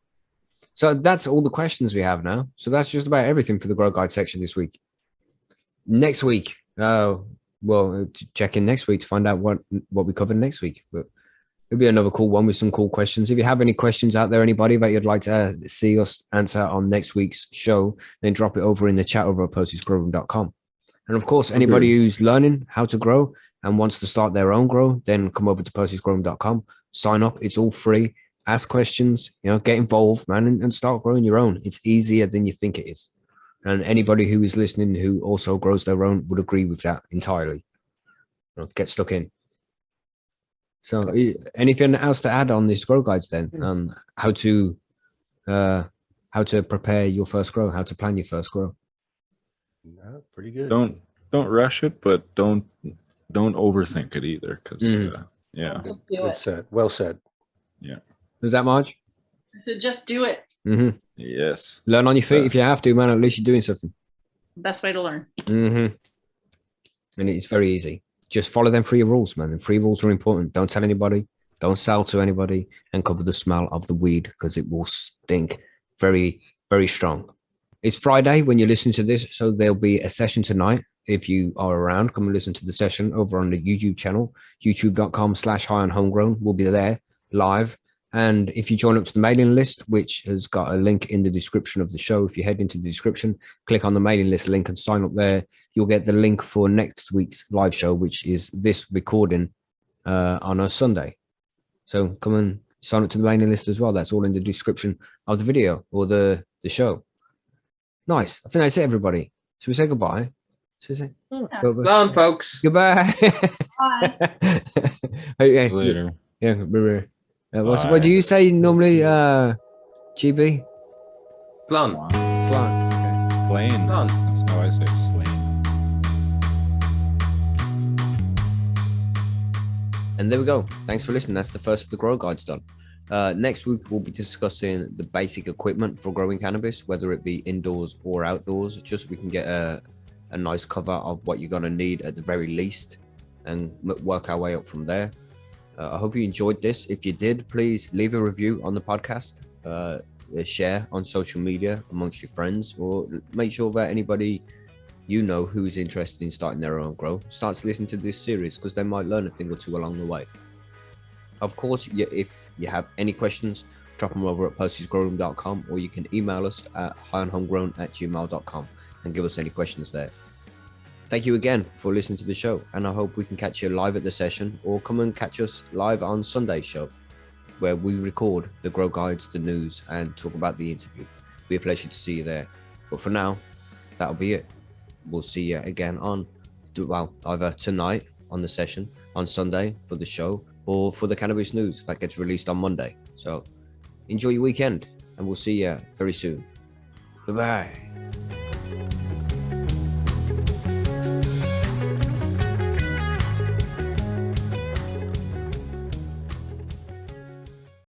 So that's all the questions we have now. So that's just about everything for the Grow Guide section this week. Next week, check in next week to find out what we covered next week. But it'll be another cool one with some cool questions. If you have any questions out there, anybody that you'd like to see us answer on next week's show, then drop it over in the chat over at percysgrowroom.com. And of course, anybody who's learning how to grow and wants to start their own grow, then come over to percysgrowroom.com, sign up. It's all free. Ask questions, get involved, man, and start growing your own. It's easier than you think it is. And anybody who is listening who also grows their own would agree with that entirely. Get stuck in. So anything else to add on this grow guides then? How to prepare your first grow, how to plan your first grow. No, pretty good. Don't rush it, but don't overthink it either. Because yeah, Just do Good it. said. Well said. yeah, Is that Marge? I said, just do it. Mm-hmm. yes. Learn on your feet if you have to, man. At least you're doing something. Best way to learn. Mm-hmm. And it's very easy. Just follow them 3 rules, man. And 3 rules are important. Don't tell anybody. Don't sell to anybody. And cover the smell of the weed because it will stink very, very strong. It's Friday when you listen to this, so there'll be a session tonight. If you are around, come and listen to the session over on the YouTube channel, youtube.com/high-on-homegrown. We'll be there live. And if you join up to the mailing list, which has got a link in the description of the show, if you head into the description, click on the mailing list link and sign up there, you'll get the link for next week's live show, which is this recording on a Sunday. So come and sign up to the mailing list as well. That's all in the description of the video or the show. Nice. I think that's it, everybody. Should we say goodbye? Should we say Go on, folks. goodbye? Bye. Okay. Later. Yeah. What do you say normally, GB? Blonde. Slan. Okay. Slain. Blonde. That's how I say slain. And there we go. Thanks for listening. That's the first of the grow guides done. Next week, we'll be discussing the basic equipment for growing cannabis, whether it be indoors or outdoors, just so we can get a nice cover of what you're going to need at the very least and work our way up from there. I hope you enjoyed this. If you did, please leave a review on the podcast, share on social media amongst your friends, or make sure that anybody you know who is interested in starting their own grow starts listening to this series, because they might learn a thing or two along the way. Of course, if you have any questions, drop them over at percysgrowroom.com, or you can email us at highonhomegrown@gmail.com and give us any questions there. Thank you again for listening to the show, and I hope we can catch you live at the session, or come and catch us live on Sunday's show, where we record the grow guides, the news, and talk about the interview. It'll be a pleasure to see you there. But for now, that'll be it. We'll see you again either tonight on the session, on Sunday for the show, or for the cannabis news that gets released on Monday. So enjoy your weekend, and we'll see you very soon. Bye-bye.